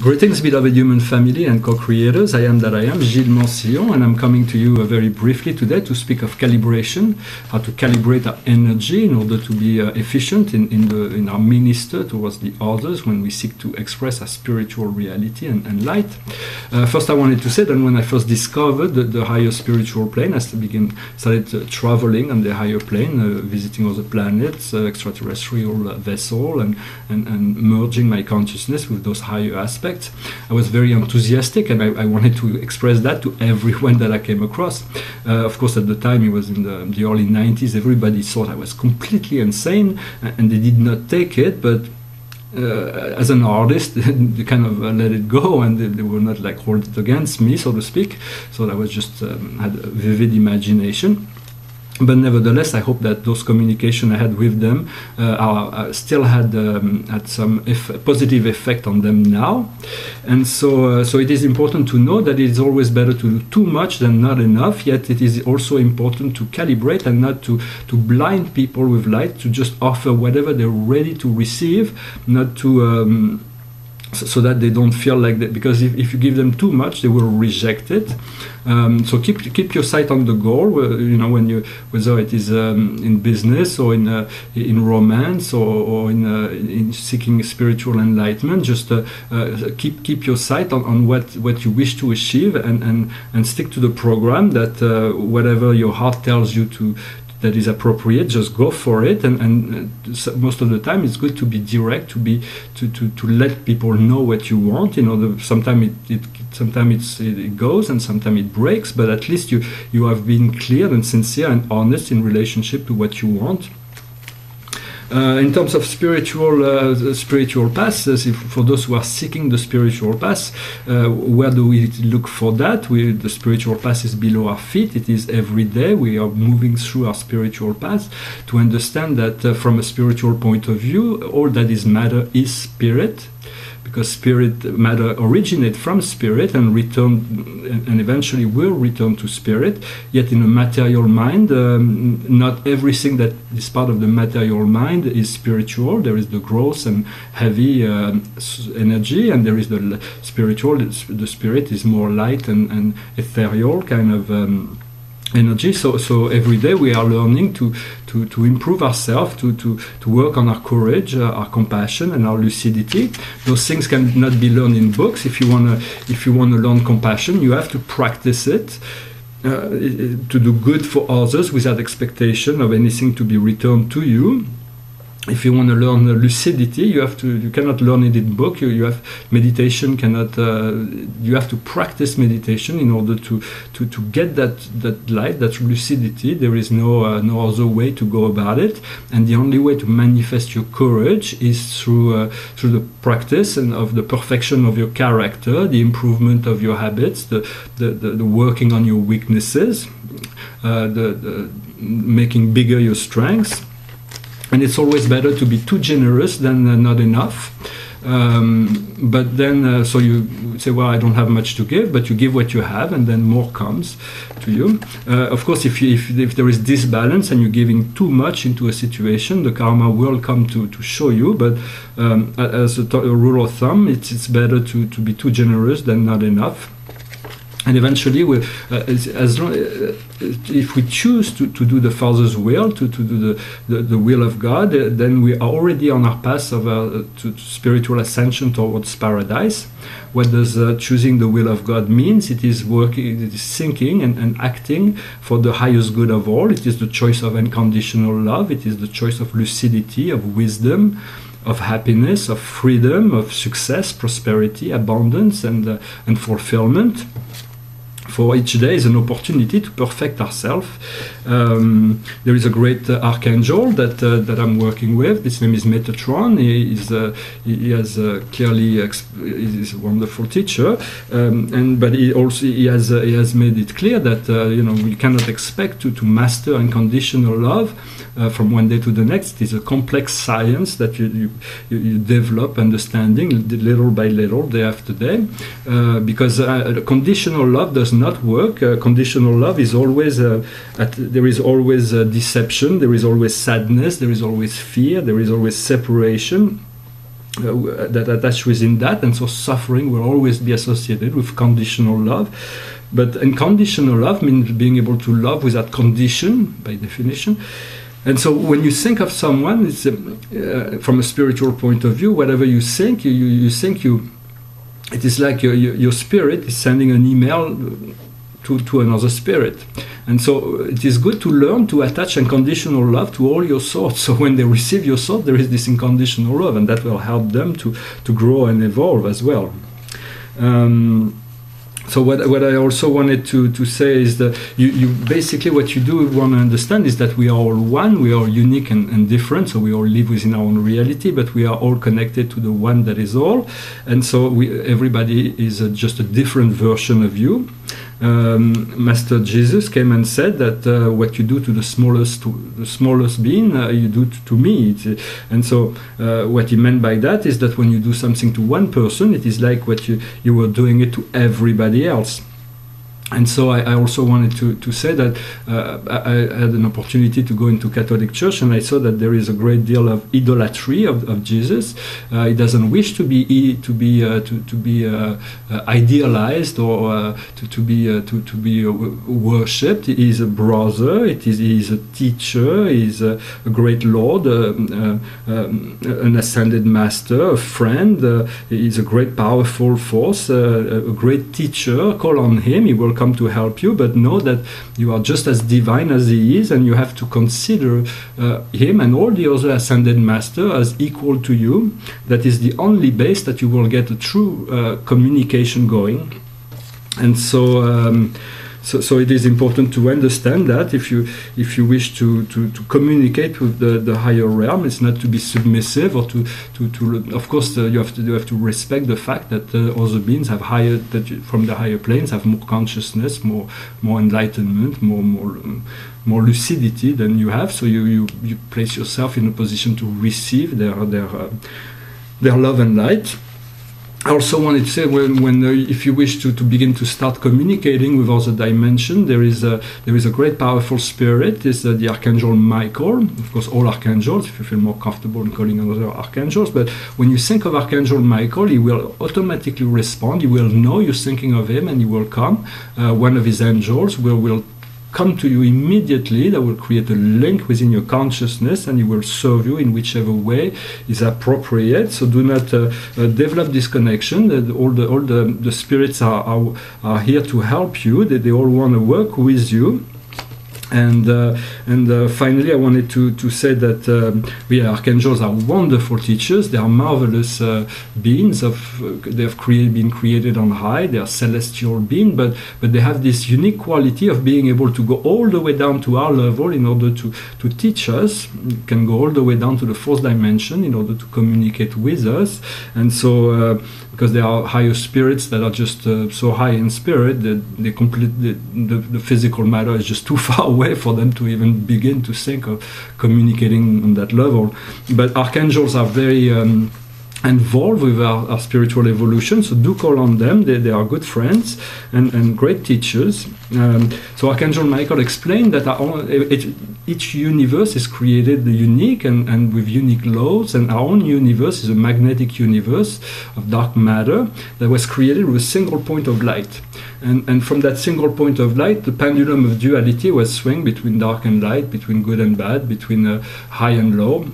Greetings, beloved human family and co-creators. I am that I am, Gilles Mancillon, and I'm coming to you very briefly today to speak of calibration, how to calibrate our energy in order to be efficient in our minister towards the others when we seek to express our spiritual reality and light. First, I wanted to say that when I first discovered the higher spiritual plane, I started traveling on the higher plane, visiting other planets, extraterrestrial vessel, and merging my consciousness with those higher aspects. I was very enthusiastic, and I wanted to express that to everyone that I came across. Of course, at the time, it was in the early 90s, everybody thought I was completely insane, and they did not take it, but as an artist, they kind of let it go, and they were not like hold it against me, so to speak. So I was just had a vivid imagination. But nevertheless, I hope that those communication I had with them still had some positive effect on them now. And so it is important to know that it is always better to do too much than not enough, yet it is also important to calibrate and not to blind people with light, to just offer whatever they're ready to receive, not to... so that they don't feel like that, because if you give them too much, they will reject it. So keep your sight on the goal. Whether it is in business or in romance or in seeking spiritual enlightenment, just keep your sight on what you wish to achieve, and stick to the program. That whatever your heart tells you that is appropriate, just go for it, and most of the time it's good to be direct, to let people know what you want. Sometimes it goes and sometimes it breaks, but at least you have been clear and sincere and honest in relationship to what you want. In terms of spiritual paths, for those who are seeking the spiritual path, where do we look for that? The spiritual path is below our feet. It is every day. We are moving through our spiritual path to understand that from a spiritual point of view, all that is matter is spirit. Because spirit matter originate from spirit and eventually will return to spirit. Yet in a material mind, not everything that is part of the material mind is spiritual. There is the gross and heavy energy, and there is the spiritual. The spirit is more light and ethereal kind of energy. So every day we are learning to improve ourselves, to work on our courage, our compassion, and our lucidity. Those things cannot be learned in books. If you wanna learn compassion, you have to practice it. To do good for others without expectation of anything to be returned to you. If you want to learn lucidity, you cannot learn it in book. You have meditation you have to practice meditation in order to get that light, that lucidity. There is no other way to go about it, and the only way to manifest your courage is through the practice and of the perfection of your character, the improvement of your habits, the working on your weaknesses, the making bigger your strengths. And it's always better to be too generous than not enough. But then, so you say, well, I don't have much to give, but you give what you have, and then more comes to you. Of course, if there is disbalance and you're giving too much into a situation, the karma will come to show you. But as a rule of thumb, it's better to be too generous than not enough. And eventually, if we choose to do the Father's will, to do the will of God, then we are already on our path to spiritual ascension towards paradise. What does choosing the will of God means? It is working, it is thinking and acting for the highest good of all. It is the choice of unconditional love. It is the choice of lucidity, of wisdom, of happiness, of freedom, of success, prosperity, abundance, and fulfillment. For each day is an opportunity to perfect ourselves. There is a great archangel that I'm working with. His name is Metatron. He has clearly is a wonderful teacher, but he has made it clear that we cannot expect to master unconditional love from one day to the next. It is a complex science that you develop understanding little by little, day after day, because conditional love does not work. Conditional love is always there is always deception, there is always sadness, there is always fear, there is always separation. that attach within that, and so suffering will always be associated with conditional love. But unconditional love means being able to love without condition, by definition. And so when you think of someone, it's from a spiritual point of view, whatever you think, it is like your spirit is sending an email to another spirit. And so it is good to learn to attach unconditional love to all your thoughts. So when they receive your thought, there is this unconditional love, and that will help them to grow and evolve as well. So what I also wanted to say is that you basically what you do want to understand is that we are all one, we are unique and different, so we all live within our own reality, but we are all connected to the one that is all, and so everybody is just a different version of you. Master Jesus came and said that what you do to the smallest being, you do to me. And so what he meant by that is that when you do something to one person, it is like what you were doing it to everybody else. And so I also wanted to say that I had an opportunity to go into Catholic Church, and I saw that there is a great deal of idolatry of Jesus. He doesn't wish to be idealized or to be worshipped. He is a brother. He is a teacher. He is a great Lord, an ascended master, a friend. He is a great powerful force, a great teacher. Call on him. He will come to help you, but know that you are just as divine as he is, and you have to consider him and all the other ascended master as equal to you. That is the only base that you will get a true communication going. And so it is important to understand that if you wish to communicate with the higher realm, it's not to be submissive or to of course you have to respect the fact that other beings have from the higher planes have more consciousness, more enlightenment, more lucidity than you have. So you place yourself in a position to receive their love and light. I also wanted to say, if you wish to begin to start communicating with other dimensions, there is a great powerful spirit. It's the Archangel Michael. Of course, all archangels, if you feel more comfortable in calling other archangels. But when you think of Archangel Michael, he will automatically respond. He will know you're thinking of him, and he will come. One of his angels will come to you immediately. That will create a link within your consciousness, and he will serve you in whichever way is appropriate. So do not develop this connection. All the spirits are here to help you. They all want to work with you. And finally, I wanted to say that archangels are wonderful teachers. They are marvelous beings. They have been created on high. They are celestial beings, but they have this unique quality of being able to go all the way down to our level in order to teach us. You can go all the way down to the fourth dimension in order to communicate with us. And so, because there are higher spirits that are just so high in spirit that the physical matter is just too far away for them to even begin to think of communicating on that level. But archangels are very involved with our spiritual evolution, so do call on them. They are good friends and great teachers. So Archangel Michael explained that each universe is created unique and with unique laws, and our own universe is a magnetic universe of dark matter that was created with a single point of light. And from that single point of light, the pendulum of duality was swing between dark and light, between good and bad, between high and low.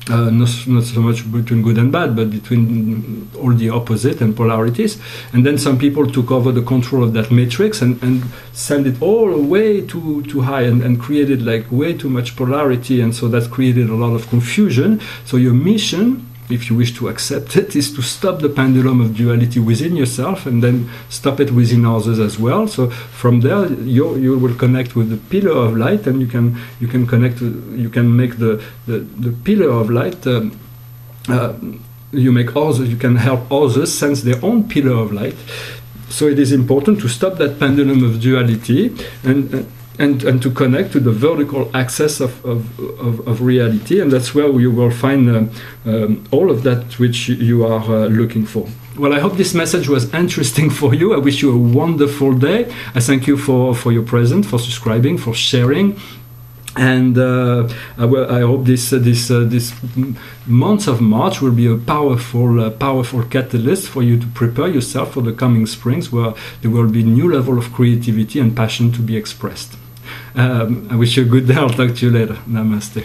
Not so much between good and bad, but between all the opposite and polarities. And then some people took over the control of that matrix and sent it all way too high and created like way too much polarity, and so that created a lot of confusion. So your mission, if you wish to accept it, is to stop the pendulum of duality within yourself and then stop it within others as well. So from there you will connect with the pillar of light, and you can connect. You can make the pillar of light. You can help others sense their own pillar of light. So it is important to stop that pendulum of duality and to connect to the vertical axis of reality, and that's where you will find all of that which you are looking for. Well, I hope this message was interesting for you. I wish you a wonderful day. I thank you for your presence, for subscribing, for sharing. And I hope this month of March will be a powerful catalyst for you to prepare yourself for the coming springs, where there will be new level of creativity and passion to be expressed. I wish you a good day. I'll talk to you later. Namaste.